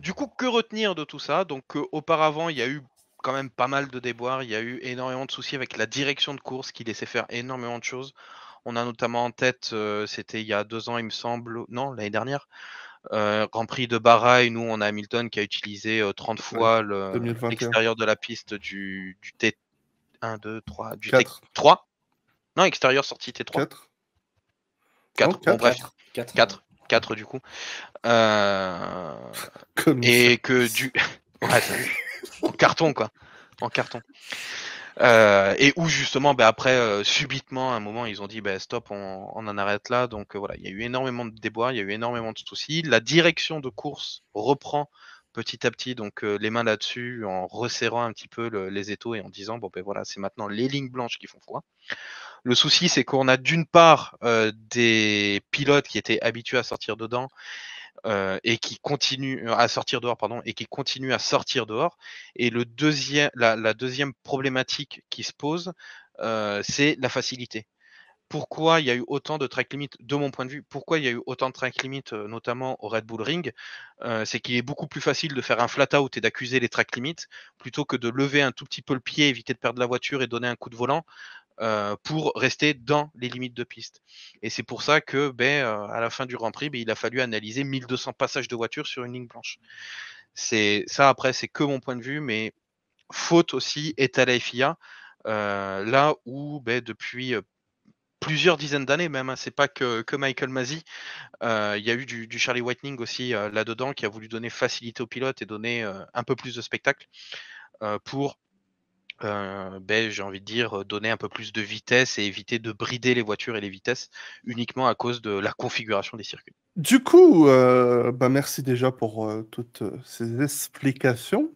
Du coup, que retenir de tout ça? Donc, auparavant, il y a eu quand même pas mal de déboires, il y a eu énormément de soucis avec la direction de course qui laissait faire énormément de choses. On a notamment en tête, c'était il y a 2 ans, il me semble, non, l'année dernière, Grand Prix de Bahreïn où on a Hamilton qui a utilisé, 30 Ouais, fois 2021. l'extérieur de la piste du T1, 2, 3, du 4. T3? Non, extérieur sortie T3? 4. Non, 4, bon 4. bref, 4. 4 du coup. Heu Commissaire. et que du ouais, tu vu? En carton quoi, en carton. Et où justement, après, subitement, à un moment, ils ont dit: Stop, on en arrête là». Donc voilà, il y a eu énormément de déboires, il y a eu énormément de soucis. La direction de course reprend petit à petit donc les mains là-dessus en resserrant un petit peu les étaux et en disant: «Bon, voilà, c'est maintenant les lignes blanches qui font foi». Le souci, c'est qu'on a d'une part, des pilotes qui étaient habitués à sortir dedans et qui continue à sortir dehors, pardon, et qui continue à sortir dehors. Et la deuxième problématique qui se pose, c'est la facilité. Pourquoi il y a eu autant de track limit, de mon point de vue, pourquoi il y a eu autant de track limit, notamment au Red Bull Ring? C'est qu'il est beaucoup plus facile de faire un flat out et d'accuser les track limits, plutôt que de lever un tout petit peu le pied, éviter de perdre la voiture et donner un coup de volant pour rester dans les limites de piste. Et c'est pour ça que, à la fin du Grand Prix, il a fallu analyser 1200 passages de voiture sur une ligne blanche. C'est ça, après, c'est que mon point de vue, mais faute aussi est à la FIA, là où, depuis plusieurs dizaines d'années même, hein, c'est pas que Michael Masi, il y a eu du Charlie Whiting aussi là-dedans, qui a voulu donner facilité aux pilotes et donner un peu plus de spectacle pour j'ai envie de dire, donner un peu plus de vitesse et éviter de brider les voitures et les vitesses uniquement à cause de la configuration des circuits. Du coup, merci déjà pour toutes ces explications.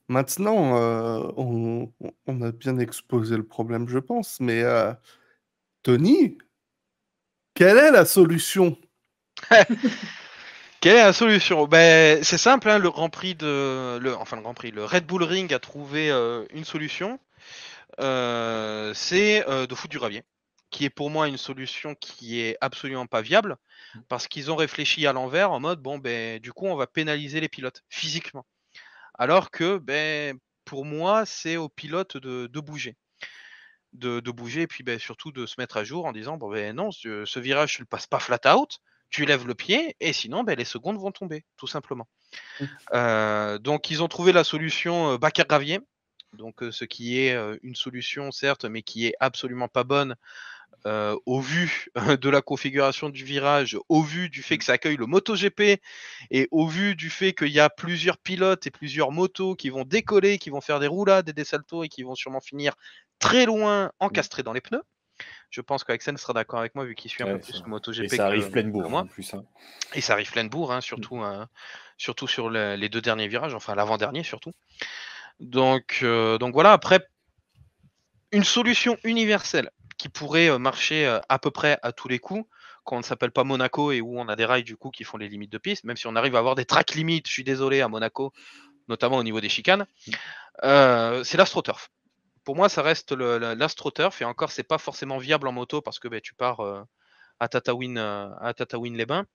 Maintenant, on a bien exposé le problème, je pense, mais Tony, quelle est la solution? Quelle est la solution? C'est simple, hein, le Grand Prix, le Red Bull Ring a trouvé une solution. C'est de foutre du gravier, qui est pour moi une solution qui est absolument pas viable, parce qu'ils ont réfléchi à l'envers en mode du coup on va pénaliser les pilotes physiquement. Alors que pour moi c'est aux pilotes de bouger. De bouger et puis surtout de se mettre à jour en disant non, ce virage tu le passes pas flat out, tu lèves le pied et sinon les secondes vont tomber, tout simplement. Donc ils ont trouvé la solution bac à gravier, donc ce qui est une solution certes, mais qui est absolument pas bonne au vu de la configuration du virage, au vu du fait que ça accueille le MotoGP et au vu du fait qu'il y a plusieurs pilotes et plusieurs motos qui vont décoller, qui vont faire des roulades et des saltos et qui vont sûrement finir très loin encastrés dans les pneus. Je pense qu'Axel sera d'accord avec moi vu qu'il suit un peu plus le MotoGP et ça arrive pleine que bourre moi. en plus. Hein. Et ça arrive pleine bourre, hein, surtout sur les 2 derniers virages, enfin l'avant-dernier surtout. Donc voilà, après, une solution universelle qui pourrait marcher à peu près à tous les coups, quand on ne s'appelle pas Monaco et où on a des rails du coup qui font les limites de piste, même si on arrive à avoir des track limites, je suis désolé, à Monaco, notamment au niveau des chicanes, c'est l'AstroTurf. Pour moi, ça reste l'AstroTurf, et encore, c'est pas forcément viable en moto parce que tu pars à Tataouine-les-Bains.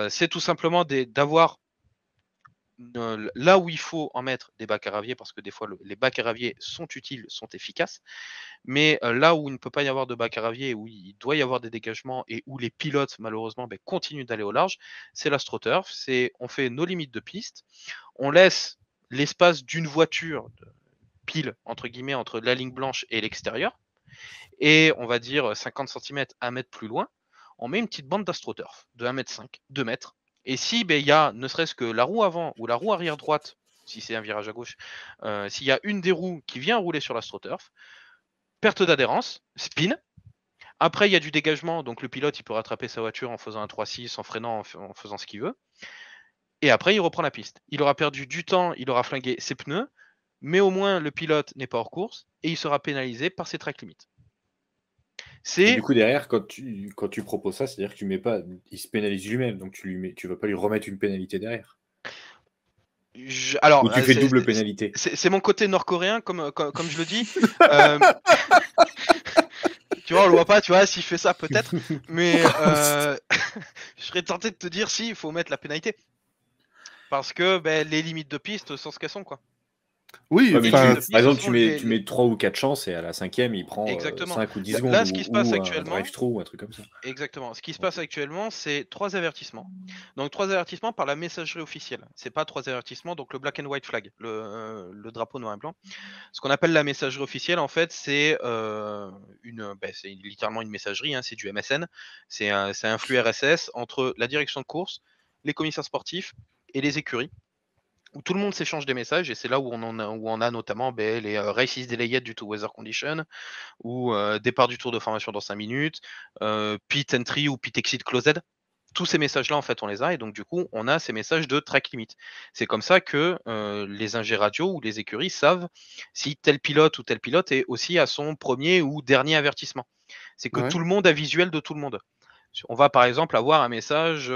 C'est tout simplement d'avoir là où il faut en mettre des bacs à gravier, parce que des fois les bacs à gravier sont utiles, sont efficaces, mais là où il ne peut pas y avoir de bacs à gravier, où il doit y avoir des dégagements et où les pilotes malheureusement continuent d'aller au large, c'est l'AstroTurf. On fait nos limites de piste, on laisse l'espace d'une voiture pile entre guillemets entre la ligne blanche et l'extérieur, et on va dire 50 cm, 1 mètre plus loin, on met une petite bande d'AstroTurf de 1,5 m, 2 mètres. Et si il y a ne serait-ce que la roue avant ou la roue arrière droite, si c'est un virage à gauche, s'il y a une des roues qui vient rouler sur l'AstroTurf, perte d'adhérence, spin. Après, il y a du dégagement, donc le pilote il peut rattraper sa voiture en faisant un 3-6, en freinant, en faisant ce qu'il veut. Et après, il reprend la piste. Il aura perdu du temps, il aura flingué ses pneus, mais au moins le pilote n'est pas hors course et il sera pénalisé par ses track limits. Et du coup, derrière, quand tu proposes ça, c'est-à-dire que tu mets pas, il se pénalise lui-même, donc tu vas pas lui remettre une pénalité derrière. Alors, ou tu fais double pénalité. C'est mon côté nord-coréen, comme je le dis. Tu vois, on le voit pas, tu vois, s'il fait ça peut-être, mais je serais tenté de te dire si, il faut mettre la pénalité. Parce que les limites de piste sont ce qu'elles sont, quoi. Oui, Ouais, mais par exemple, tu mets 3 ou 4 chances et à la 5e, il prend 5 ou 10 secondes là, ce qui se passe ou un actuellement, drive-through ou un truc comme ça. Exactement. Ce qui se passe actuellement, c'est 3 avertissements. Donc 3 avertissements par la messagerie officielle. C'est pas 3 avertissements, donc le black and white flag, le drapeau noir et blanc. Ce qu'on appelle la messagerie officielle, en fait, c'est c'est littéralement une messagerie, hein, c'est du MSN. C'est un flux RSS entre la direction de course, les commissaires sportifs et les écuries, où tout le monde s'échange des messages, et c'est là où on a notamment les races delayed due to weather condition, ou départ du tour de formation dans 5 minutes, pit entry ou pit exit closed. Tous ces messages-là, en fait, on les a, et donc du coup, on a ces messages de track limit. C'est comme ça que les ingés radio ou les écuries savent si tel pilote ou tel pilote est aussi à son premier ou dernier avertissement. C'est que tout le monde a visuel de tout le monde. On va par exemple avoir un message,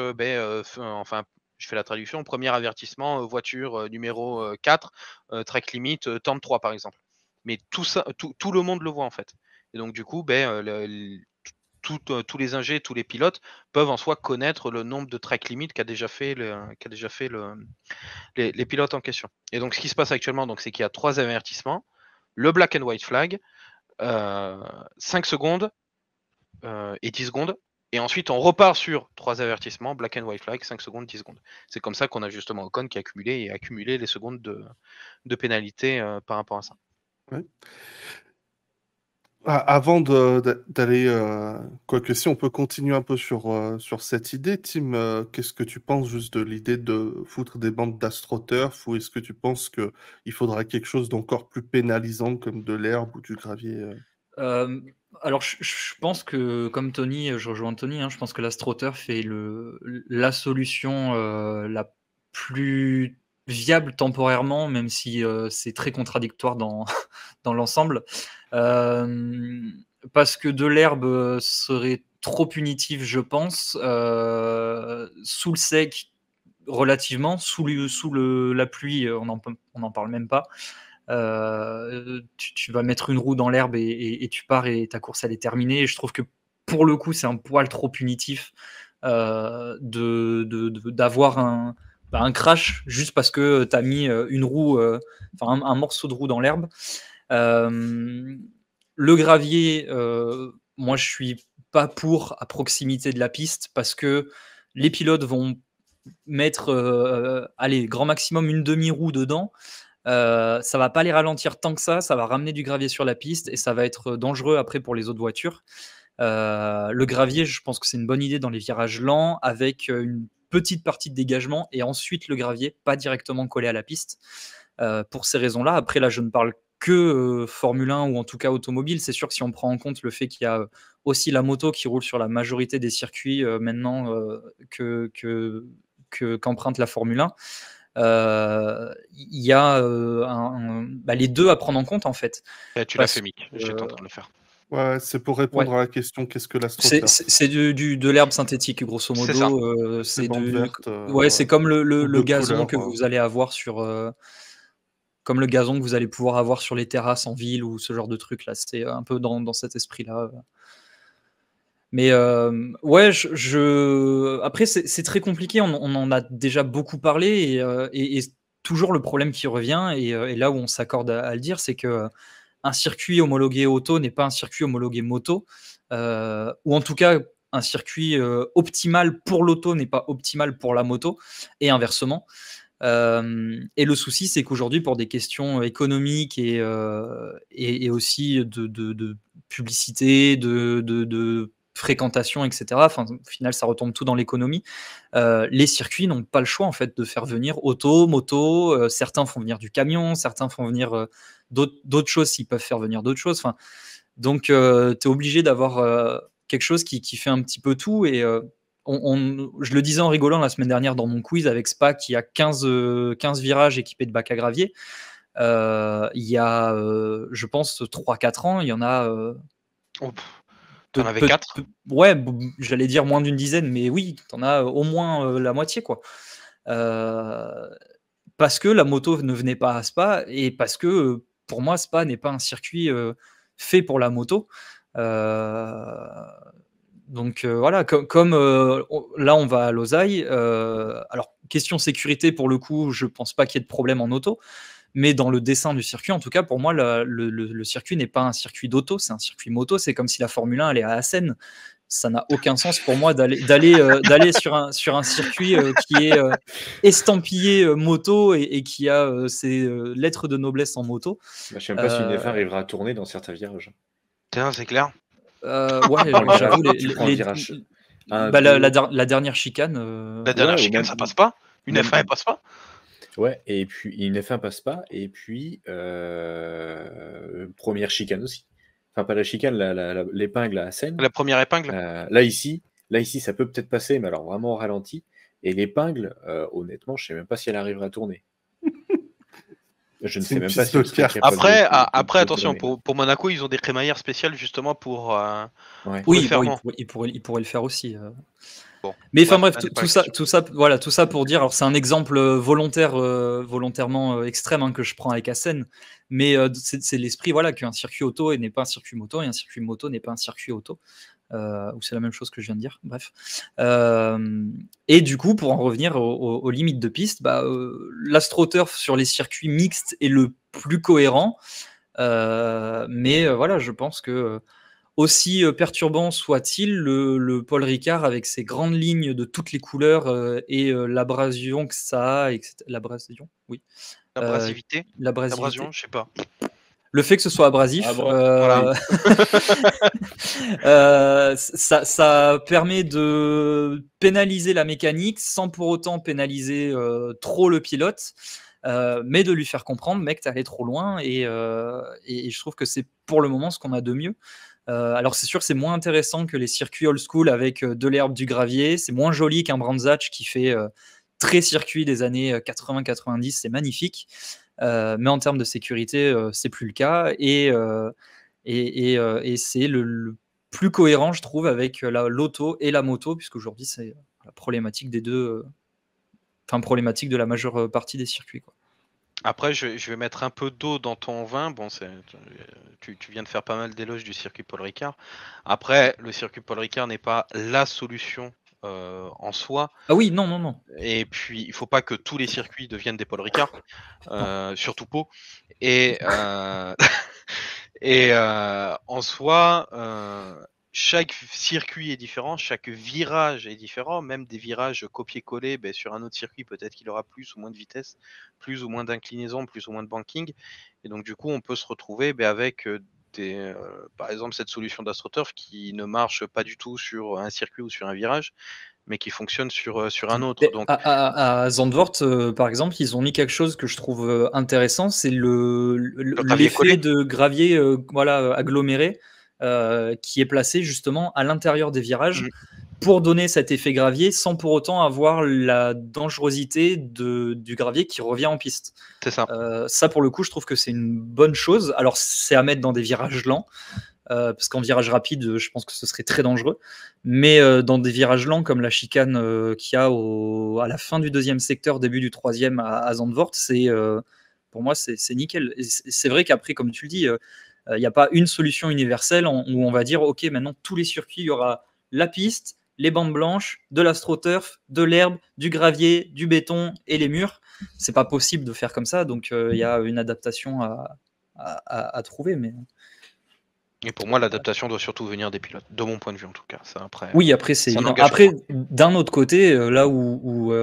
je fais la traduction, premier avertissement, voiture numéro 4, track limit, temps de 3 par exemple. Mais tout ça, tout le monde le voit en fait. Et donc du coup, tous les ingés, tous les pilotes peuvent en soi connaître le nombre de track limit qu'a déjà fait les pilotes en question. Et donc ce qui se passe actuellement, c'est qu'il y a 3 avertissements, le black and white flag, 5 secondes et 10 secondes. Et ensuite, on repart sur 3 avertissements, black and white flag, 5 secondes, 10 secondes. C'est comme ça qu'on a justement Ocon qui a accumulé les secondes de pénalité par rapport à ça. Ouais. Avant d'aller, quoique si on peut continuer un peu sur cette idée, Tim, qu'est-ce que tu penses juste de l'idée de foutre des bandes d'AstroTurf, ou est-ce que tu penses qu'il faudra quelque chose d'encore plus pénalisant comme de l'herbe ou du gravier Alors, je pense que, comme Tony, je rejoins Tony, je pense que l'AstroTurf est la solution la plus viable temporairement, même si c'est très contradictoire dans l'ensemble. Parce que de l'herbe serait trop punitif, je pense. Sous le sec, relativement. Sous la pluie, on n'en parle même pas. Tu vas mettre une roue dans l'herbe et tu pars et ta course elle est terminée. Et je trouve que pour le coup c'est un poil trop punitif d'avoir un crash juste parce que tu as mis une roue, un morceau de roue dans l'herbe. Le gravier, moi je suis pas pour à proximité de la piste parce que les pilotes vont mettre grand maximum une demi-roue dedans. Ça va pas les ralentir tant que ça va ramener du gravier sur la piste et ça va être dangereux après pour les autres voitures. Le gravier, je pense que c'est une bonne idée dans les virages lents avec une petite partie de dégagement et ensuite le gravier, pas directement collé à la piste. Pour ces raisons-là, après là je ne parle que Formule 1 ou en tout cas automobile. C'est sûr que si on prend en compte le fait qu'il y a aussi la moto qui roule sur la majorité des circuits maintenant qu'emprunte la Formule 1, il y a les deux à prendre en compte en fait. Tu l'as fait, Mick, j'étais en train de le faire. Ouais, c'est pour répondre à la question qu'est-ce que l'AstroTurf? C'est de l'herbe synthétique, grosso modo. C'est c'est comme le gazon que vous allez avoir comme le gazon que vous allez pouvoir avoir sur les terrasses en ville ou ce genre de truc là. C'est un peu dans cet esprit-là. Mais après c'est très compliqué. On en a déjà beaucoup parlé et toujours le problème qui revient et là où on s'accorde à le dire, c'est que un circuit homologué auto n'est pas un circuit homologué moto, ou en tout cas un circuit optimal pour l'auto n'est pas optimal pour la moto et inversement. Et le souci, c'est qu'aujourd'hui, pour des questions économiques et aussi de publicité, de fréquentation, etc. Au final, ça retombe tout dans l'économie. Les circuits n'ont pas le choix en fait de faire venir auto, moto. Certains font venir du camion, certains font venir d'autres choses s'ils peuvent faire venir d'autres choses. Donc, tu es obligé d'avoir quelque chose qui fait un petit peu tout et je le disais en rigolant la semaine dernière dans mon quiz avec Spa qui a 15 virages équipés de bacs à gravier. Il y a, je pense, 3-4 ans, il y en a. T'en avais 4 ? Ouais, j'allais dire moins d'une dizaine, mais oui, t'en as au moins la moitié, quoi. Parce que la moto ne venait pas à Spa et parce que pour moi, Spa n'est pas un circuit fait pour la moto. Donc voilà, comme là on va à Losail, alors question sécurité pour le coup, je pense pas qu'il y ait de problème en auto, mais dans le dessin du circuit, en tout cas pour moi, le circuit n'est pas un circuit d'auto, c'est un circuit moto. C'est comme si la Formule 1 allait à Assen. Ça n'a aucun sens pour moi d'aller sur un circuit qui est estampillé moto et qui a ses lettres de noblesse en moto. Bah, je sais même pas si une F1 arrivera à tourner dans certains virages. Tiens, c'est clair. Ouais, j'avoue, la dernière chicane. La dernière chicane, ça passe pas. Une F1, elle passe pas. Ouais, et puis une F1 passe pas, et puis première chicane aussi. Enfin, pas la chicane, l'épingle à Assen. La première épingle. Là ici, ça peut peut-être passer, mais alors vraiment au ralenti. Et l'épingle, honnêtement, je sais même pas si elle arrivera à tourner. Je ne sais même pas si après, attention, pour Monaco, ils ont des crémaillères spéciales justement pour. Oui, ils pourraient le faire aussi. Bon, mais enfin bref, tout ça pour dire. Alors c'est un exemple volontairement extrême hein, que je prends avec Assen, mais c'est l'esprit voilà qu'un circuit auto n'est pas un circuit moto et un circuit moto n'est pas un circuit auto. Ou c'est la même chose que je viens de dire, bref. Et du coup, pour en revenir aux limites de piste, l'AstroTurf sur les circuits mixtes est le plus cohérent, mais voilà, je pense que aussi perturbant soit-il, le Paul Ricard avec ses grandes lignes de toutes les couleurs et l'abrasion que ça a, l'abrasion, oui. L'abrasivité, l'abrasion, je sais pas. Le fait que ce soit abrasif, voilà. ça permet de pénaliser la mécanique sans pour autant pénaliser trop le pilote, mais de lui faire comprendre, mec, t'es allé trop loin, et je trouve que c'est pour le moment ce qu'on a de mieux. Alors c'est sûr que c'est moins intéressant que les circuits old school avec de l'herbe, du gravier, c'est moins joli qu'un Brands Hatch qui fait très circuit des années 80-90, c'est magnifique. Mais en termes de sécurité, c'est plus le cas, et c'est le plus cohérent, je trouve, avec l'auto et la moto, puisqu'aujourd'hui c'est la problématique des deux, problématique de la majeure partie des circuits, quoi. Après, je vais mettre un peu d'eau dans ton vin. Bon, tu viens de faire pas mal d'éloges du circuit Paul Ricard. Après, le circuit Paul Ricard n'est pas la solution en soi. Ah oui, non. Et puis, il faut pas que tous les circuits deviennent des Paul Ricard, surtout Pau. Et en soi, chaque circuit est différent, chaque virage est différent, même des virages copier-coller, sur un autre circuit, peut-être qu'il aura plus ou moins de vitesse, plus ou moins d'inclinaison, plus ou moins de banking. Et donc, du coup, on peut se retrouver avec par exemple, cette solution d'AstroTurf qui ne marche pas du tout sur un circuit ou sur un virage, mais qui fonctionne sur un autre. Donc... À Zandvoort, par exemple, ils ont mis quelque chose que je trouve intéressant, c'est l'effet de gravier aggloméré qui est placé justement à l'intérieur des virages pour donner cet effet gravier sans pour autant avoir la dangerosité du gravier qui revient en piste. C'est ça. Ça, pour le coup, je trouve que c'est une bonne chose. Alors, c'est à mettre dans des virages lents, parce qu'en virage rapide, je pense que ce serait très dangereux. Mais dans des virages lents comme la chicane qu'il y a à la fin du deuxième secteur, début du troisième à Zandvoort, pour moi, c'est nickel. Et c'est vrai qu'après, comme tu le dis, il n'y a pas une solution universelle où on va dire, OK, maintenant, tous les circuits, il y aura la piste, les bandes blanches, de l'AstroTurf, de l'herbe, du gravier, du béton et les murs. C'est pas possible de faire comme ça, donc il y a une adaptation à trouver. Mais... Et pour moi, l'adaptation doit surtout venir des pilotes, de mon point de vue en tout cas. Ça, après, oui, après, c'est évident. Après, d'un autre côté, là où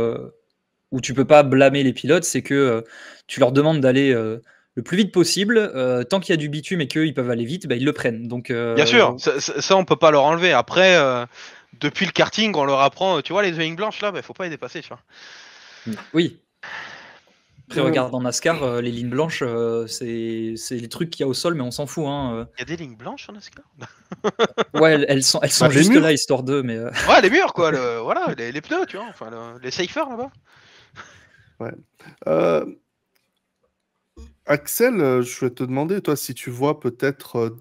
tu peux pas blâmer les pilotes, c'est que tu leur demandes d'aller le plus vite possible. Tant qu'il y a du bitume et qu'ils peuvent aller vite, ils le prennent. Donc, bien sûr, ça on peut pas leur enlever. Après, depuis le karting, on leur apprend, tu vois, les lignes blanches là, faut pas les dépasser, tu vois. Oui. Après, regarde en NASCAR, les lignes blanches, c'est les trucs qu'il y a au sol, mais on s'en fout. Hein. Il y a des lignes blanches en NASCAR. Ouais, elles sont juste là, histoire d'eux. Mais ouais, les murs, quoi. Voilà, les pneus, tu vois. Enfin, les safers là-bas. Ouais. Axel, je vais te demander, toi, si tu vois peut-être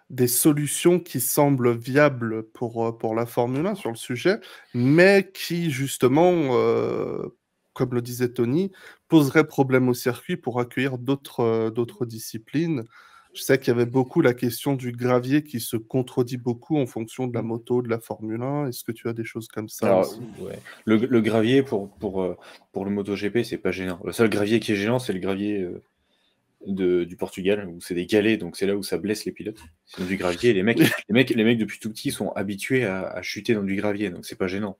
des solutions qui semblent viables pour la Formule 1 sur le sujet, mais qui, justement, comme le disait Tony, poseraient problème au circuit pour accueillir d'autres disciplines. Je sais qu'il y avait beaucoup la question du gravier qui se contredit beaucoup en fonction de la moto, de la Formule 1. Est-ce que tu as des choses comme ça Alors, aussi? ouais. Le gravier pour le MotoGP, c'est pas gênant. Le seul gravier qui est gênant, c'est le gravier du Portugal, où c'est des galets, donc c'est là où ça blesse les pilotes. Sinon, du gravier, les mecs depuis tout petit sont habitués à chuter dans du gravier, donc c'est pas gênant.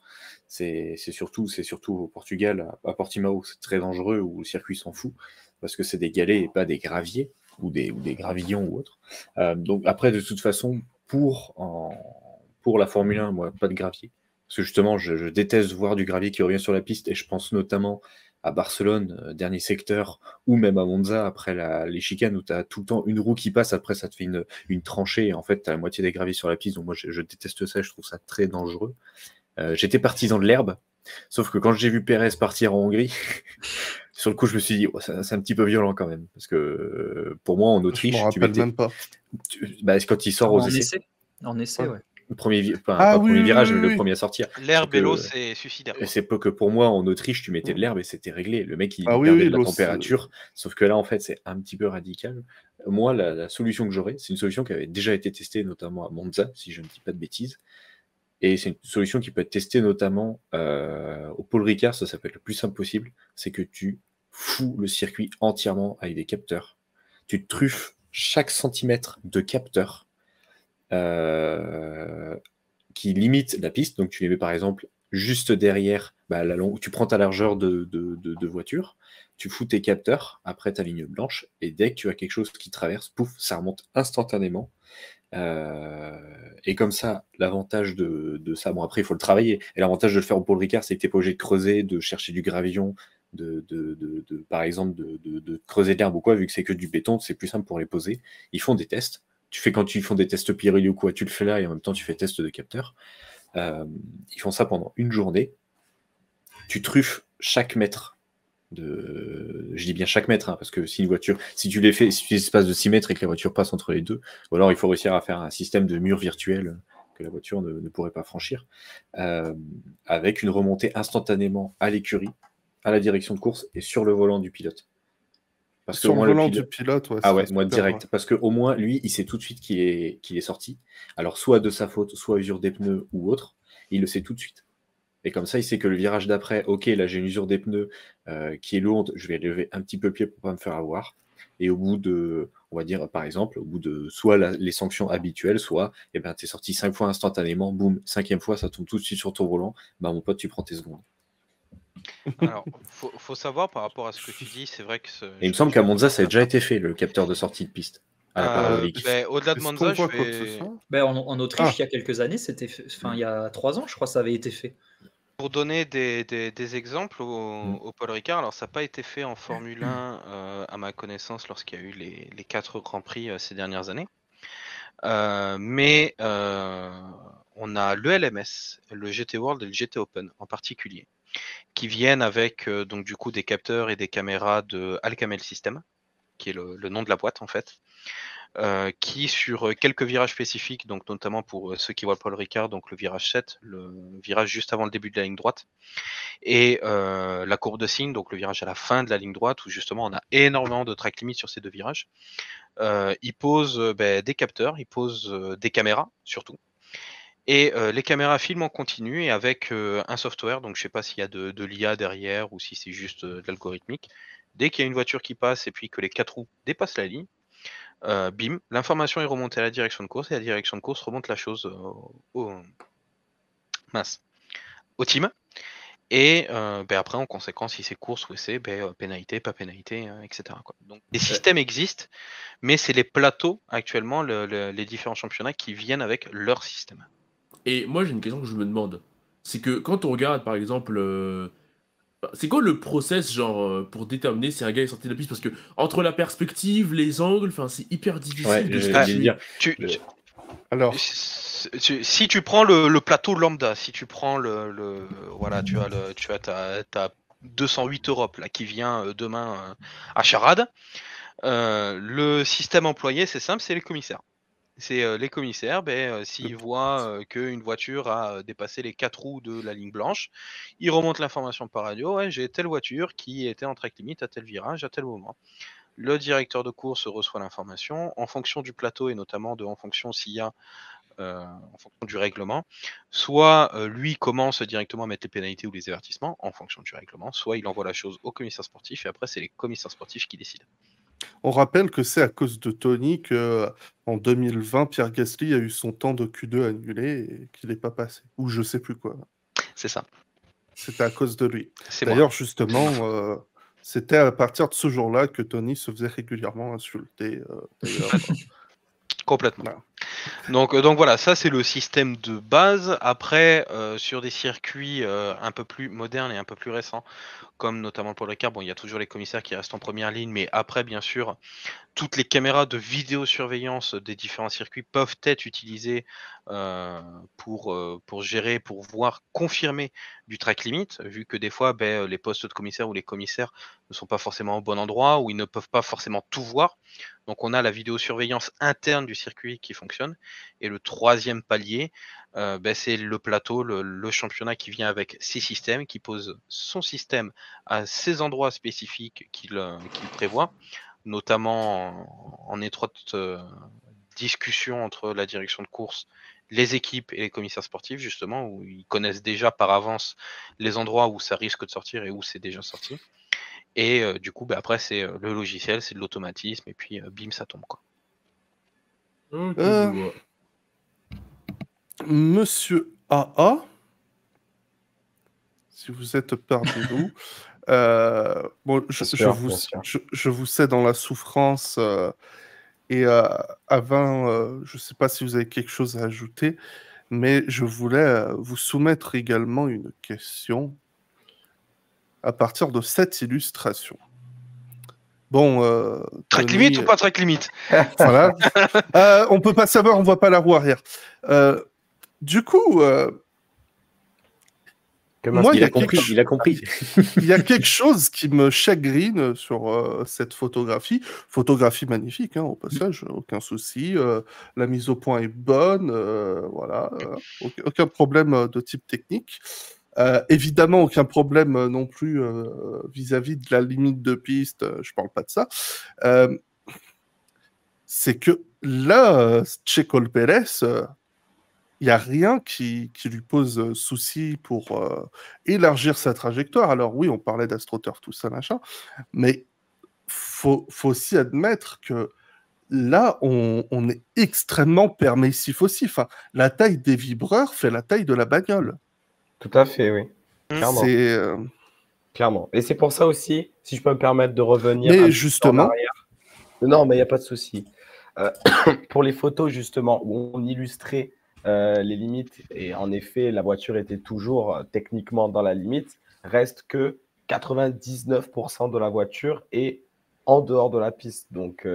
C'est surtout au Portugal, à Portimao, c'est très dangereux, où le circuit s'en fout, parce que c'est des galets et pas des graviers, ou des gravillons ou autres. Donc après, de toute façon, pour la Formule 1, moi, pas de gravier. Parce que justement, je déteste voir du gravier qui revient sur la piste, et je pense notamment à Barcelone, dernier secteur, ou même à Monza, après les chicanes, où tu as tout le temps une roue qui passe, après ça te fait une tranchée, et en fait, tu as la moitié des graviers sur la piste. Donc moi, je déteste ça, je trouve ça très dangereux. J'étais partisan de l'herbe, sauf que quand j'ai vu Pérez partir en Hongrie, sur le coup, je me suis dit, oh, c'est un petit peu violent quand même. Parce que pour moi, en Autriche, je m'en rappelle même pas. Quand il sort aux essais. En essai, ouais. Le premier virage, mais le premier à sortir. L'herbe et l'eau, c'est suicidaire. C'est peu que pour moi, en Autriche, tu mettais de l'herbe et c'était réglé. Le mec, il perdait de la température. Sauf que là, en fait, c'est un petit peu radical. Moi, la solution que j'aurais, c'est une solution qui avait déjà été testée, notamment à Monza, si je ne dis pas de bêtises. Et c'est une solution qui peut être testée notamment au Paul Ricard. Ça peut être le plus simple possible. C'est que tu fous le circuit entièrement avec des capteurs. Tu truffes chaque centimètre de capteurs qui limite la piste. Donc tu les mets par exemple juste derrière tu prends ta largeur de voiture, tu fous tes capteurs après ta ligne blanche, et dès que tu as quelque chose qui traverse, pouf, ça remonte instantanément. Et comme ça, l'avantage de ça, bon après il faut le travailler, et l'avantage de le faire au Paul Ricard, c'est que tu n'es pas obligé de creuser, de chercher du gravillon, par exemple de creuser de l'herbe ou quoi, vu que c'est que du béton, c'est plus simple pour les poser. Ils font des tests. Quand ils font des tests Pirelli ou quoi, tu le fais là, et en même temps tu fais test de capteur. Ils font ça pendant une journée. Tu truffes chaque mètre je dis bien chaque mètre, hein, parce que si tu les espaces de 6 mètres et que la voiture passe entre les deux, ou alors il faut réussir à faire un système de mur virtuel que la voiture ne pourrait pas franchir, avec une remontée instantanément à l'écurie, à la direction de course et sur le volant du pilote. Parce sur le volant du pilote, ouais. Ah ouais, moi direct. Parce qu'au moins, lui, il sait tout de suite qu'il est sorti. Alors, soit de sa faute, soit usure des pneus ou autre, il le sait tout de suite. Et comme ça, il sait que le virage d'après, ok, là j'ai une usure des pneus qui est lourde, je vais lever un petit peu le pied pour pas me faire avoir. Et au bout de, on va dire par exemple, au bout de soit les sanctions habituelles, soit t'es sorti 5 fois instantanément, boum, 5e fois, ça tombe tout de suite sur ton volant, mon pote, tu prends tes secondes. Alors, faut savoir par rapport à ce que tu dis, c'est vrai que... Et il me semble qu'à Monza, ça a déjà été fait, le capteur de sortie de piste. Au-delà de Monza, en Autriche, il y a quelques années, il y a 3 ans, je crois, ça avait été fait. Pour donner des exemples au Paul Ricard, alors ça n'a pas été fait en Formule 1 à ma connaissance lorsqu'il y a eu les 4 Grands Prix ces dernières années. Mais on a le LMS, le GT World et le GT Open en particulier, qui viennent avec donc du coup des capteurs et des caméras de Alcamel System, qui est le nom de la boîte en fait. Qui sur quelques virages spécifiques, donc notamment pour ceux qui voient Paul Ricard, donc le virage 7, le virage juste avant le début de la ligne droite, et la courbe de signe, donc le virage à la fin de la ligne droite, où justement on a énormément de track limit sur ces 2 virages. Il pose des capteurs, il pose des caméras surtout, et les caméras filment en continu et avec un software, donc je sais pas s'il y a de l'IA derrière ou si c'est juste de l'algorithmique. Dès qu'il y a une voiture qui passe et puis que les 4 roues dépassent la ligne, bim, l'information est remontée à la direction de course et la direction de course remonte la chose au team. Et après, en conséquence, si c'est course ou essai, pénalité, pas pénalité, etc. quoi. Donc les systèmes existent, mais c'est les plateaux actuellement, les différents championnats qui viennent avec leur système. Et moi, j'ai une question que je me demande. C'est que quand on regarde, par exemple, c'est quoi le process, genre, pour déterminer si un gars est sorti de la piste? Parce que entre la perspective, les angles, c'est hyper difficile de dire. Alors, si tu prends le plateau lambda, si tu prends voilà, tu as ta 208 Europe là qui vient demain à Charade. Le système employé, c'est simple, c'est les commissaires. C'est les commissaires, s'ils voient qu'une voiture a dépassé les 4 roues de la ligne blanche, ils remontent l'information par radio, ouais, j'ai telle voiture qui était en track limit à tel virage, à tel moment. le directeur de course reçoit l'information en fonction du plateau et notamment en fonction s'il y a en fonction du règlement, soit lui commence directement à mettre les pénalités ou les avertissements en fonction du règlement, soit il envoie la chose au commissaire sportif et après c'est les commissaires sportifs qui décident. On rappelle que c'est à cause de Tony que en 2020, Pierre Gasly a eu son temps de Q2 annulé et qu'il n'est pas passé. Ou je sais plus quoi. C'est ça. C'était à cause de lui. C'est moi. D'ailleurs, justement, c'était à partir de ce jour-là que Tony se faisait régulièrement insulter. D'ailleurs, Complètement. voilà. Donc voilà, ça c'est le système de base. Après, sur des circuits un peu plus modernes et un peu plus récents, comme notamment le Paul Ricard, bon, il y a toujours les commissaires qui restent en première ligne, mais après, bien sûr, toutes les caméras de vidéosurveillance des différents circuits peuvent être utilisées pour gérer, pour voir, confirmer du track limit, vu que des fois, les postes de commissaires ou les commissaires ne sont pas forcément au bon endroit, ou ils ne peuvent pas forcément tout voir. Donc on a la vidéosurveillance interne du circuit qui fonctionne. Et le troisième palier, c'est le plateau, le championnat qui vient avec ses systèmes, qui pose son système à ces endroits spécifiques qu'il prévoit, notamment en étroite discussion entre la direction de course, les équipes et les commissaires sportifs, justement, où ils connaissent déjà par avance les endroits où ça risque de sortir et où c'est déjà sorti. Et du coup, après, c'est le logiciel, c'est de l'automatisme, et puis bim, ça tombe, quoi. Ok, je vois. Monsieur AA, si vous êtes parmi nous, bon, je vous sais dans la souffrance et avant, je ne sais pas si vous avez quelque chose à ajouter, mais je voulais vous soumettre également une question à partir de cette illustration. Bon, track Tony, limit ou pas track limit? Voilà. On peut pas savoir, on voit pas la roue arrière. Du coup, moi, il a compris. il y a quelque chose qui me chagrine sur cette photographie. Photographie magnifique, hein, au passage, aucun souci. La mise au point est bonne, voilà, aucun problème de type technique. Évidemment, aucun problème non plus vis-à-vis de la limite de piste. Je parle pas de ça. C'est que là, Checo Pérez, il n'y a rien qui lui pose souci pour élargir sa trajectoire. Alors oui, on parlait d'AstroTurf, tout ça, machin, mais faut aussi admettre que là, on est extrêmement permissif aussi. Enfin, la taille des vibreurs fait la taille de la bagnole. Tout à fait, oui. Clairement. C'est Clairement. Et c'est pour ça aussi, si je peux me permettre de revenir mais un peu justement, en arrière. Non, mais il n'y a pas de souci. Pour les photos, justement, où on illustrait les limites, et en effet, la voiture était toujours techniquement dans la limite, reste que 99% de la voiture est en dehors de la piste. Donc,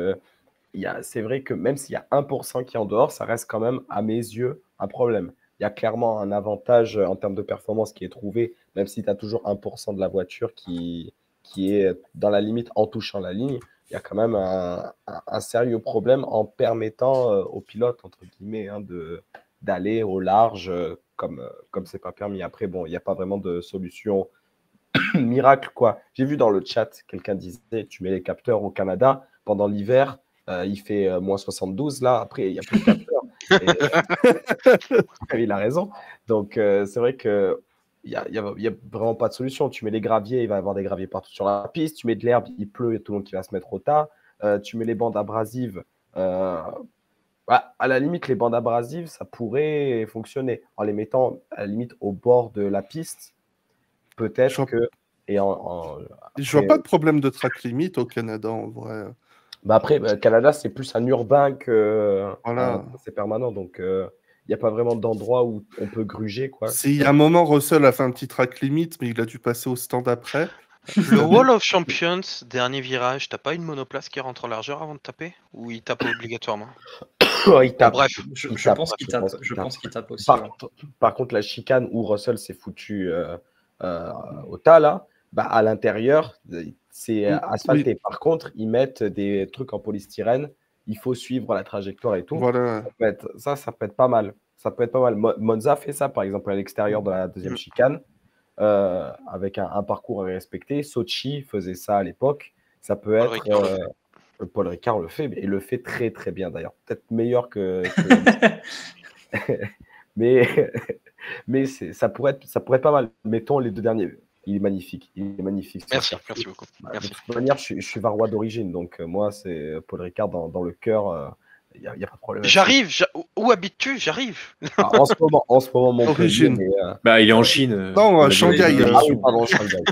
c'est vrai que même s'il y a 1% qui est en dehors, ça reste quand même, à mes yeux, un problème. Il y a clairement un avantage en termes de performance qui est trouvé, même si tu as toujours 1% de la voiture qui est dans la limite en touchant la ligne. Il y a quand même un sérieux problème en permettant aux pilotes, entre guillemets, hein, d'aller au large comme c'est pas permis. Après, bon, il n'y a pas vraiment de solution miracle, quoi. J'ai vu dans le chat, quelqu'un disait, tu mets les capteurs au Canada, pendant l'hiver, il fait moins 72, là, après, il n'y a plus de capteurs. Il a raison. Donc, c'est vrai que il y a vraiment pas de solution. Tu mets les graviers, il va y avoir des graviers partout sur la piste. Tu mets de l'herbe, il pleut et tout le monde qui va se mettre au tas. Tu mets les bandes abrasives. À la limite, les bandes abrasives, ça pourrait fonctionner en les mettant à la limite au bord de la piste. Peut-être que. Et je vois pas de problème de track limit au Canada en vrai. Après, Canada, c'est plus un urbain que voilà. c'est permanent. Donc, il n'y a pas vraiment d'endroit où on peut gruger, quoi. Il y a un moment, Russell a fait un petit track limit, mais il a dû passer au stand après. Le Wall of Champions, dernier virage, t'as pas une monoplace qui rentre en largeur avant de taper? Ou il tape obligatoirement? Il tape. Bref, je pense qu'il tape. Je pense qu'il tape aussi. Par contre, la chicane où Russell s'est foutu au tas, là, à l'intérieur, c'est asphalté. Oui. Par contre, ils mettent des trucs en polystyrène. Il faut suivre la trajectoire et tout. Voilà. Ça peut être pas mal. Ça peut être pas mal. Monza fait ça, par exemple, à l'extérieur de la deuxième chicane, avec un parcours à respecter. Sochi faisait ça à l'époque. Ça peut être... Paul Ricard le fait, et le fait très très bien d'ailleurs. Peut-être meilleur que... mais ça pourrait être pas mal. Mettons les 2 derniers. Il est magnifique. Merci beaucoup. De Merci. toute manière, je suis varois d'origine, donc moi, c'est Paul Ricard dans le cœur. Il n'y a pas de problème. J'arrive. Où habites-tu? J'arrive. En ce moment, Montpellier. Origine. Il est en Chine. Non, on l'a Shanghai, vu. Ah oui, pardon, Shanghai.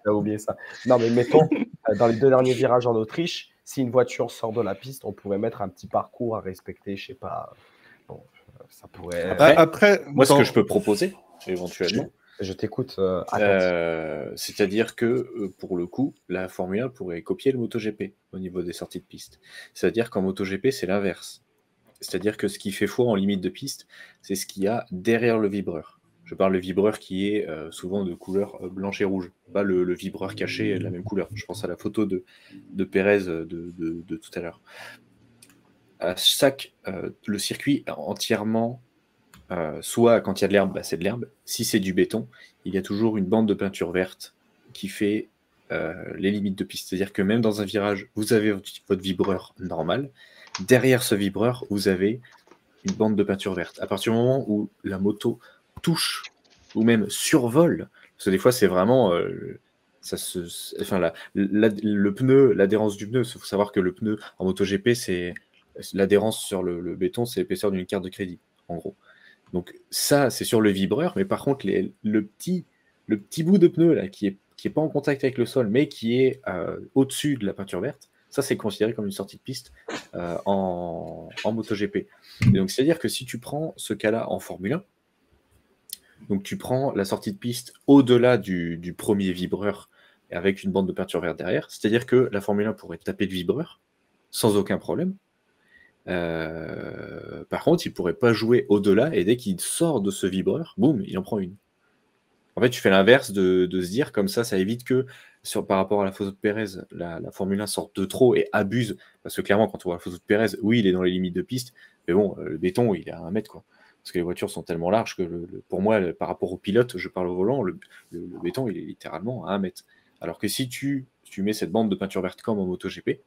J'ai oublié ça. Non, mais mettons, dans les 2 derniers virages en Autriche, si une voiture sort de la piste, on pourrait mettre un petit parcours à respecter, je sais pas. Bon, ça pourrait. Après, moi, ce que je peux proposer, éventuellement, je t'écoute. C'est-à-dire que, pour le coup, la Formule 1 pourrait copier le MotoGP au niveau des sorties de piste. C'est-à-dire qu'en MotoGP, c'est l'inverse. C'est-à-dire que ce qui fait foi en limite de piste, c'est ce qu'il y a derrière le vibreur. Je parle le vibreur qui est souvent de couleur blanche et rouge, pas le vibreur caché de la même couleur. Je pense à la photo de Pérez de tout à l'heure. À chaque, le circuit entièrement, soit quand il y a de l'herbe, c'est de l'herbe. Si c'est du béton, il y a toujours une bande de peinture verte qui fait les limites de piste. C'est-à-dire que même dans un virage, vous avez votre vibreur normal. Derrière ce vibreur, vous avez une bande de peinture verte. À partir du moment où la moto touche ou même survole, parce que des fois c'est vraiment le pneu, l'adhérence du pneu, il faut savoir que le pneu en MotoGP, c'est l'adhérence sur le béton, c'est l'épaisseur d'une carte de crédit, en gros. Donc ça, c'est sur le vibreur, mais par contre, le petit bout de pneu là, qui est pas en contact avec le sol, mais qui est au-dessus de la peinture verte, ça c'est considéré comme une sortie de piste en MotoGP. Et donc c'est-à-dire que si tu prends ce cas-là en Formule 1, donc tu prends la sortie de piste au-delà du premier vibreur avec une bande de peinture verte derrière, c'est-à-dire que la Formule 1 pourrait taper le vibreur sans aucun problème. Par contre, il pourrait pas jouer au-delà, et dès qu'il sort de ce vibreur, boum, il en prend une. En fait, tu fais l'inverse de se dire comme ça évite que, par rapport à la photo de Pérez, la Formule 1 sorte de trop et abuse, parce que clairement, quand on voit la photo de Pérez, oui, il est dans les limites de piste, mais bon, le béton, il est à 1 mètre, quoi. Parce que les voitures sont tellement larges que, pour moi, par rapport au pilote, je parle au volant, le béton, il est littéralement à 1 mètre. Alors que si tu mets cette bande de peinture verte comme en MotoGP,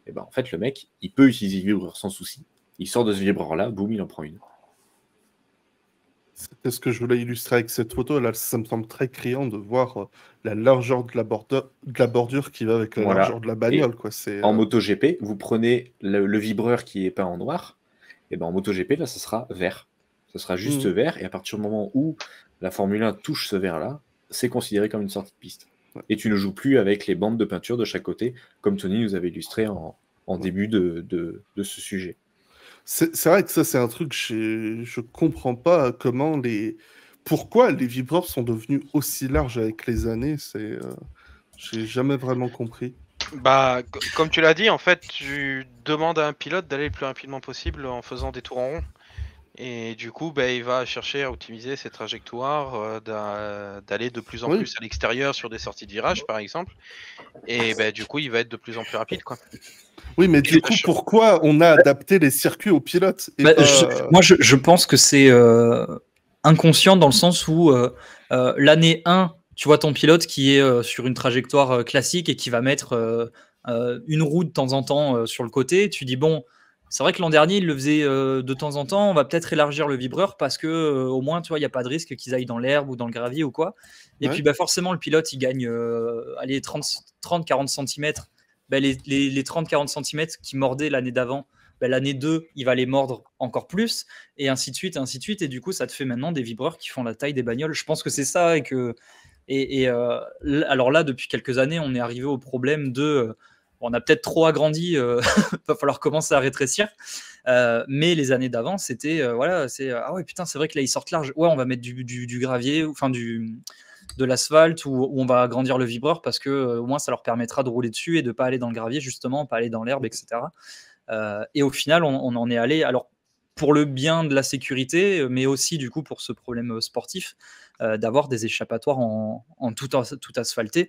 et ben en fait, le mec, il peut utiliser le vibreur sans souci. Il sort de ce vibreur-là, boum, il en prend une. C'était ce que je voulais illustrer avec cette photo. Là, ça me semble très criant de voir la largeur de la bordure qui va avec la largeur de la bagnole. Quoi. En MotoGP, vous prenez le vibreur qui est peint en noir, et ben en MotoGP, là, ça sera vert. Ça sera juste vert, et à partir du moment où la Formule 1 touche ce vert-là, c'est considéré comme une sortie de piste. Ouais. Et tu ne joues plus avec les bandes de peinture de chaque côté, comme Tony nous avait illustré en début de ce sujet. C'est vrai que ça, c'est un truc, je comprends pas pourquoi les vibreurs sont devenus aussi larges avec les années. J'ai jamais vraiment compris. Bah, comme tu l'as dit, en fait, tu demandes à un pilote d'aller le plus rapidement possible en faisant des tours en rond. Et du coup, il va chercher à optimiser ses trajectoires, d'aller de plus en plus à l'extérieur sur des sorties de virage, par exemple. Et du coup, il va être de plus en plus rapide, quoi. Oui, mais du coup, pourquoi on a adapté les circuits aux pilotes Moi, je pense que c'est inconscient dans le sens où l'année 1, tu vois ton pilote qui est sur une trajectoire classique et qui va mettre une roue de temps en temps sur le côté. Tu dis, bon, c'est vrai que l'an dernier, il le faisait de temps en temps. On va peut-être élargir le vibreur parce que au moins, tu vois, il n'y a pas de risque qu'ils aillent dans l'herbe ou dans le gravier ou quoi. Et puis, forcément, le pilote, il gagne 30-40 cm. Les 30-40 cm qui mordaient l'année d'avant, l'année 2, il va les mordre encore plus, et ainsi de suite, et ainsi de suite. Et du coup, ça te fait maintenant des vibreurs qui font la taille des bagnoles. Je pense que c'est ça. Alors là, depuis quelques années, on est arrivé au problème on a peut-être trop agrandi, va falloir commencer à rétrécir. Mais les années d'avant, c'était ah ouais, putain, c'est vrai que là, ils sortent large. Ouais, on va mettre du gravier, enfin de l'asphalte, où on va agrandir le vibreur parce que au moins ça leur permettra de rouler dessus et de pas aller dans le gravier, justement, pas aller dans l'herbe, etc. Et au final, on en est allé, alors pour le bien de la sécurité, mais aussi du coup pour ce problème sportif, d'avoir des échappatoires en tout asphalté,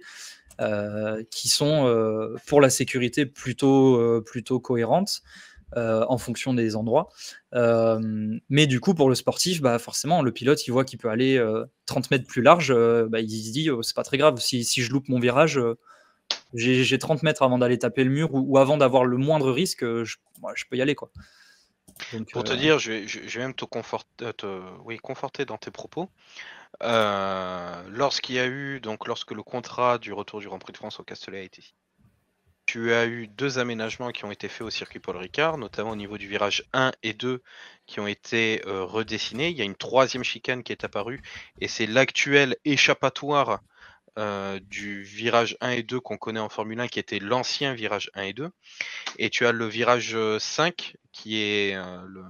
qui sont pour la sécurité plutôt cohérentes. En fonction des endroits. Mais du coup, pour le sportif, forcément, le pilote, il voit qu'il peut aller 30 mètres plus large, il se dit, c'est pas très grave, si je loupe mon virage, J'ai 30 mètres avant d'aller taper le mur ou avant d'avoir le moindre risque, je peux y aller, quoi. Donc, Pour te dire, je vais même te conforter dans tes propos. Lorsque le contrat du retour du Grand Prix de France au Castellet a été signé, tu as eu 2 aménagements qui ont été faits au circuit Paul Ricard, notamment au niveau du virage 1 et 2 qui ont été redessinés. Il y a une 3e chicane qui est apparue et c'est l'actuel échappatoire du virage 1 et 2 qu'on connaît en Formule 1 qui était l'ancien virage 1 et 2. Et tu as le virage 5 qui est le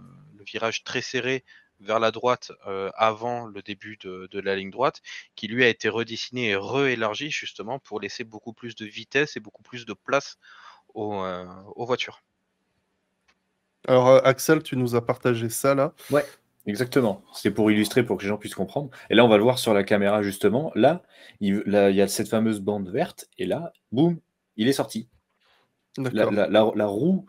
virage très serré vers la droite avant le début de la ligne droite, qui lui a été redessiné et réélargi justement pour laisser beaucoup plus de vitesse et beaucoup plus de place aux voitures. Alors, Axel, tu nous as partagé ça là. Ouais, exactement. C'est pour illustrer, pour que les gens puissent comprendre. Et là, on va le voir sur la caméra, justement. Là, il y a cette fameuse bande verte. Et là, boum, il est sorti. D'accord. La roue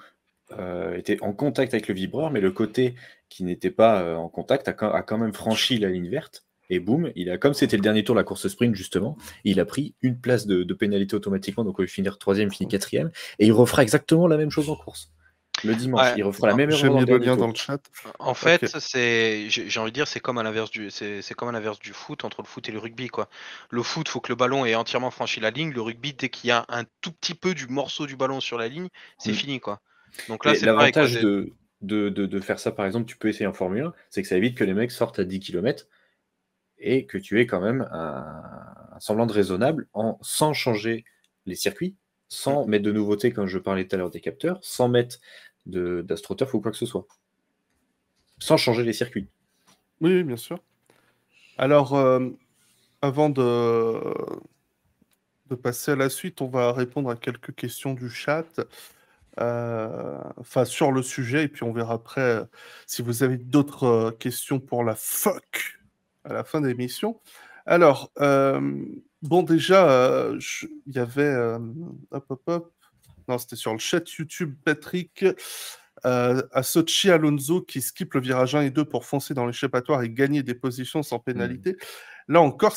était en contact avec le vibreur, mais le côté qui n'était pas en contact a quand même franchi la ligne verte. Et boum, comme c'était le dernier tour de la course sprint, justement, il a pris une place de pénalité automatiquement. Donc, au lieu de finir 3e, il finit 4e. Et il refera exactement la même chose en course. Le dimanche, Ouais. il refera la même erreur J'ai dans mis le le dernier lien tour. dans le chat. En fait, Ok. j'ai envie de dire, c'est comme à l'inverse du foot, entre le foot et le rugby, quoi. Le foot, faut que le ballon ait entièrement franchi la ligne. Le rugby, dès qu'il y a un tout petit peu du morceau du ballon sur la ligne, c'est fini, quoi. Donc là, Mais c'est pareil, quoi. l'avantage de faire ça, par exemple, tu peux essayer en Formule 1, c'est que ça évite que les mecs sortent à 10 km et que tu aies quand même un semblant de raisonnable sans changer les circuits, sans mettre de nouveautés, comme je parlais tout à l'heure des capteurs, sans mettre d'astroturf ou quoi que ce soit. Sans changer les circuits. Oui, oui, bien sûr. Alors, avant de passer à la suite, on va répondre à quelques questions du chat. Enfin, sur le sujet, et puis on verra après si vous avez d'autres questions pour la FOC à la fin de l'émission. Alors, bon, déjà, il y avait. Hop. Non, c'était sur le chat YouTube, Patrick. À Sochi, Alonso qui skip le virage 1 et 2 pour foncer dans l'échappatoire et gagner des positions sans pénalité. Là encore,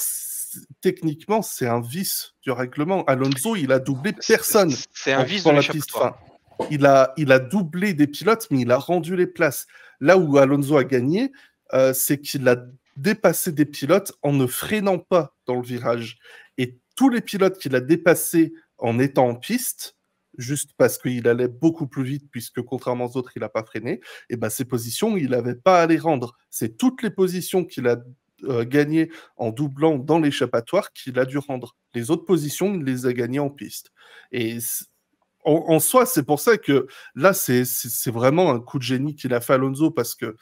techniquement, c'est un vice du règlement. Alonso, il a doublé personne. C'est un vice de l'échappatoire. Il a doublé des pilotes, mais il a rendu les places. Là où Alonso a gagné, c'est qu'il a dépassé des pilotes en ne freinant pas dans le virage. Et tous les pilotes qu'il a dépassés en étant en piste, juste parce qu'il allait beaucoup plus vite, puisque contrairement aux autres, il n'a pas freiné, et ben ces positions, il n'avait pas à les rendre. C'est toutes les positions qu'il a gagnées en doublant dans l'échappatoire qu'il a dû rendre. Les autres positions, il les a gagnées en piste. Et en soi, c'est pour ça que là, c'est vraiment un coup de génie qu'il a fait Alonso, parce que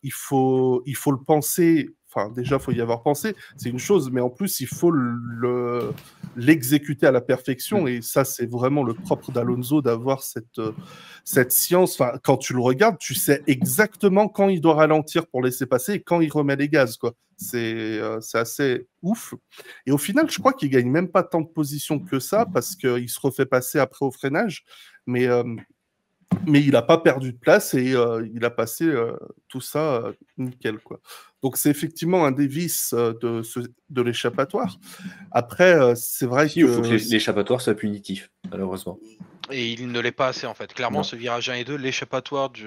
il faut le penser. Enfin, déjà, il faut y avoir pensé, c'est une chose, mais en plus, il faut l'exécuter à la perfection. Et ça, c'est vraiment le propre d'Alonso, d'avoir cette science. Enfin, quand tu le regardes, tu sais exactement quand il doit ralentir pour laisser passer et quand il remet les gaz, quoi. C'est assez ouf. Et au final, je crois qu'il gagne même pas tant de positions que ça, parce qu'il se refait passer après au freinage. Mais il n'a pas perdu de place et il a passé tout ça nickel, quoi. Donc c'est effectivement un des vices de l'échappatoire. Après, c'est vrai Si, que... il faut que l'échappatoire soit punitif, malheureusement. Et il ne l'est pas assez, en fait. Clairement, Non. ce virage 1 et 2, l'échappatoire du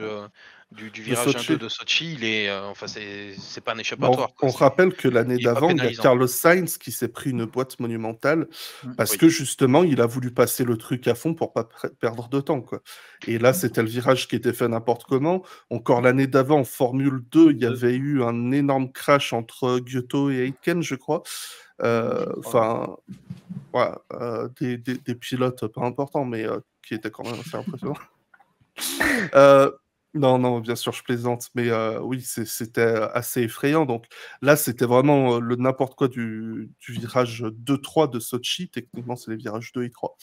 virage 1 et 2 de Sochi, il est, c'est pas un échappatoire. On rappelle que l'année il est pas d'avant, il y a pénalisant. Carlos Sainz qui s'est pris une boîte monumentale parce Oui. que justement, il a voulu passer le truc à fond pour pas perdre de temps, quoi. Et là, c'était le virage qui était fait n'importe comment. Encore l'année d'avant, en Formule 2, il y avait eu un énorme crash entre Giotto et Aitken, je crois. Enfin, voilà, des pilotes pas importants, mais qui étaient quand même assez impressionnants. Non, bien sûr, je plaisante, mais oui, c'était assez effrayant. Donc là, c'était vraiment le n'importe quoi du virage 2-3 de Sochi. Techniquement, c'est les virages 2 et 3.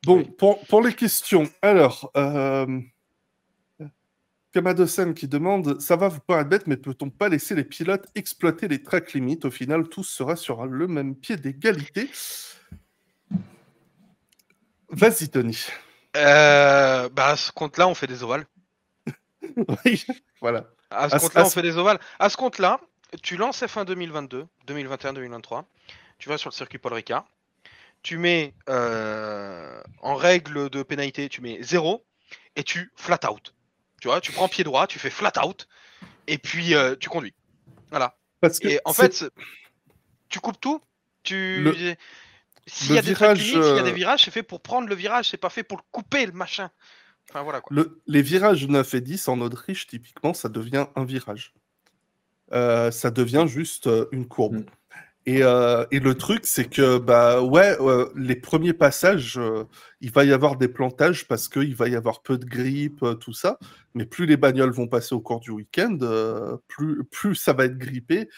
Bon, oui. Pour les questions, alors, Kamadosen qui demande, ça va vous paraître bête, mais peut-on pas laisser les pilotes exploiter les track limites? Au final, tout sera sur le même pied d'égalité. Vas-y, Tony. À ce compte-là, on fait des ovales. Oui, voilà. À ce compte-là, on fait des ovales. À ce compte-là, tu lances F1 2022, 2021, 2023. tu vas sur le circuit Paul Ricard, tu mets en règle de pénalité, tu mets 0 et tu flat out. Tu vois, tu prends pied droit, tu fais flat out et puis tu conduis. Voilà. Parce que Et en fait, tu coupes tout. S'il y a des track virage, limits, s'il y a des virages, c'est fait pour prendre le virage, c'est pas fait pour le couper le machin. Enfin voilà quoi. les virages 9 et 10 en Autriche, typiquement, ça devient un virage. Ça devient juste une courbe. Mm. Et le truc, c'est que les premiers passages, il va y avoir des plantages parce qu'il va y avoir peu de grippe, tout ça. Mais plus les bagnoles vont passer au cours du week-end, plus ça va être grippé.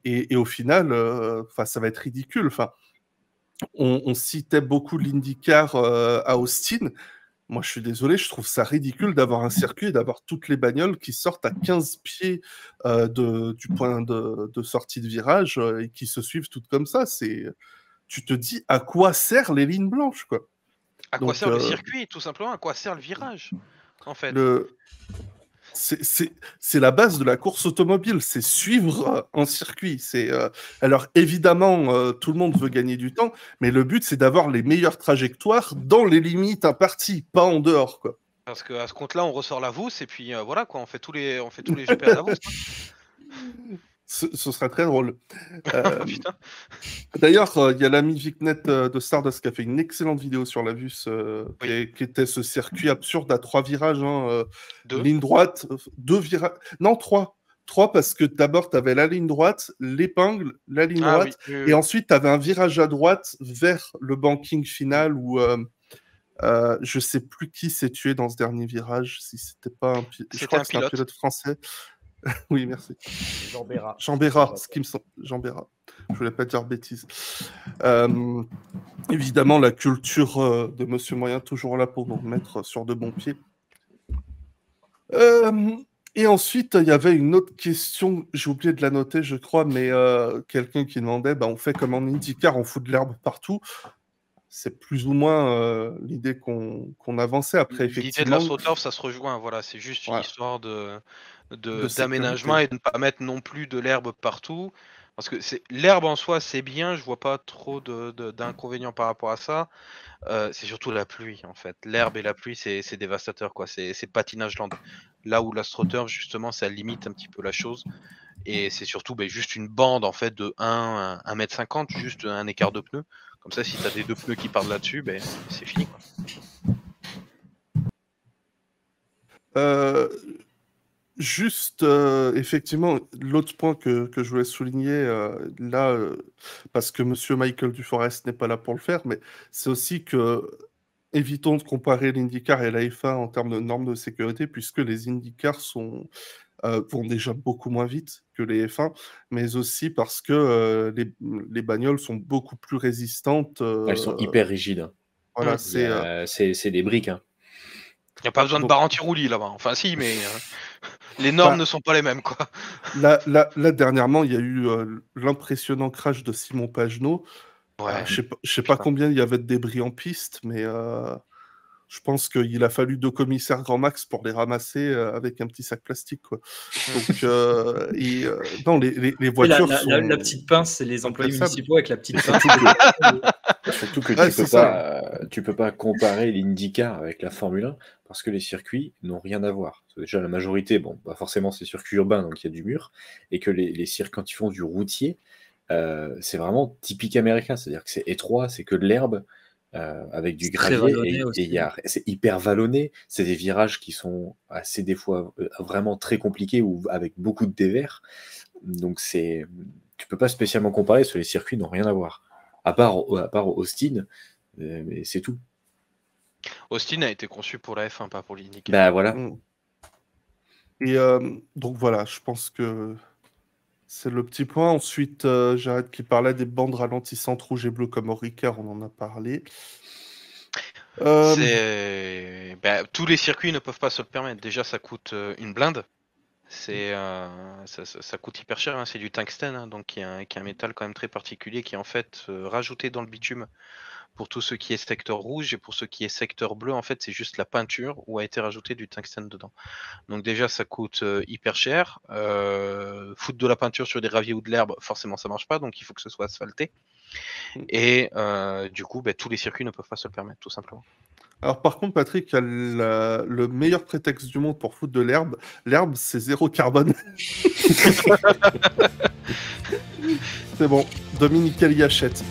Et au final, ça va être ridicule. On citait beaucoup l'IndyCar à Austin. Moi, je suis désolé, je trouve ça ridicule d'avoir un circuit et d'avoir toutes les bagnoles qui sortent à 15 pieds du point de sortie de virage et qui se suivent toutes comme ça. Tu te dis à quoi servent les lignes blanches, quoi. À quoi sert le circuit, tout simplement? À quoi sert le virage, en fait? C'est la base de la course automobile, c'est suivre un circuit. Alors évidemment, tout le monde veut gagner du temps, mais le but c'est d'avoir les meilleures trajectoires dans les limites imparties, pas en dehors, quoi. Parce qu'à ce compte-là, on ressort la Vousse et puis voilà quoi, on fait tous les GP à la Vousse. Ce serait très drôle. Putain. D'ailleurs, il y a l'ami Vicnet de Stardust qui a fait une excellente vidéo sur la Vus, qui était ce circuit absurde à 3 virages, ligne droite, 2 virages, non 3. 3 parce que d'abord tu avais la ligne droite, l'épingle, la ligne droite, oui. et ensuite tu avais un virage à droite vers le banking final où je sais plus qui s'est tué dans ce dernier virage, si c'était pas un pilote français. Oui, merci. Jean Béra, ce qui me semble. Jean Béra. Je voulais pas dire bêtises. Évidemment, la culture de Monsieur Moyen, toujours là pour nous mettre sur de bons pieds. Et ensuite, il y avait une autre question, j'ai oublié de la noter, je crois, mais quelqu'un qui demandait, on fait comme en IndyCar, on fout de l'herbe partout. C'est plus ou moins l'idée qu'on avançait. Après, effectivement... L'idée de l'AstroTurf, ça se rejoint, voilà, c'est juste une histoire d'aménagement et de ne pas mettre non plus de l'herbe partout. Parce que l'herbe en soi, c'est bien, je vois pas trop d'inconvénients par rapport à ça. C'est surtout la pluie, en fait. L'herbe et la pluie, c'est dévastateur, quoi. C'est patinage lent. Là où l'AstroTurf, justement, ça limite un petit peu la chose. Et c'est surtout juste une bande, en fait, de 1,50 m, juste un écart de pneus. Comme ça, si tu as des 2 pneus qui partent là-dessus, c'est fini, quoi. Effectivement, l'autre point que je voulais souligner parce que Monsieur Michael Duforest n'est pas là pour le faire, mais c'est aussi que évitons de comparer l'IndyCar et la F1 en termes de normes de sécurité, puisque les IndyCars vont déjà beaucoup moins vite que les F1, mais aussi parce que les bagnoles sont beaucoup plus résistantes. Elles sont hyper rigides. Voilà, c'est des briques. Il n'y a pas besoin de barre anti-roulis là-bas. Enfin, si, mais les normes ne sont pas les mêmes, quoi. Là, dernièrement, il y a eu l'impressionnant crash de Simon Pagenaud. Ouais. Je sais pas combien il y avait de débris en piste, mais je pense qu'il a fallu 2 commissaires Grand Max pour les ramasser avec un petit sac plastique, quoi. Donc, non, les voitures sont... La petite pince, c'est les employés municipaux avec la petite pince. Surtout que tu peux pas comparer l'IndyCar avec la Formule 1 parce que les circuits n'ont rien à voir. Déjà, la majorité, forcément, c'est circuit urbain, donc il y a du mur, et que les circuits, quand ils font du routier, c'est vraiment typique américain, c'est-à-dire que c'est étroit, c'est que de l'herbe, avec du gravier, et c'est hyper vallonné, c'est des virages qui sont assez des fois vraiment très compliqués ou avec beaucoup de dévers, donc tu peux pas spécialement comparer, parce que les circuits n'ont rien à voir, à part Austin, mais c'est tout. Austin a été conçu pour la F1, pas pour l'IndyCar. Bah voilà. Et donc voilà, je pense que c'est le petit point. Ensuite, Jared qui parlait des bandes ralentissantes rouges et bleues comme au Ricard, on en a parlé. Tous les circuits ne peuvent pas se le permettre. Déjà, ça coûte une blinde. Ça coûte hyper cher, hein. C'est du tungstène, donc qui est un métal quand même très particulier qui est en fait rajouté dans le bitume pour tout ce qui est secteur rouge, et pour ce qui est secteur bleu, en fait, c'est juste la peinture où a été rajouté du tungstène dedans. Donc déjà, ça coûte hyper cher. Foutre de la peinture sur des graviers ou de l'herbe, forcément, ça marche pas, donc il faut que ce soit asphalté. Et du coup, tous les circuits ne peuvent pas se le permettre, tout simplement. Alors par contre, Patrick a le meilleur prétexte du monde pour foutre de l'herbe. L'herbe, c'est 0 carbone. C'est bon, Dominique y achète.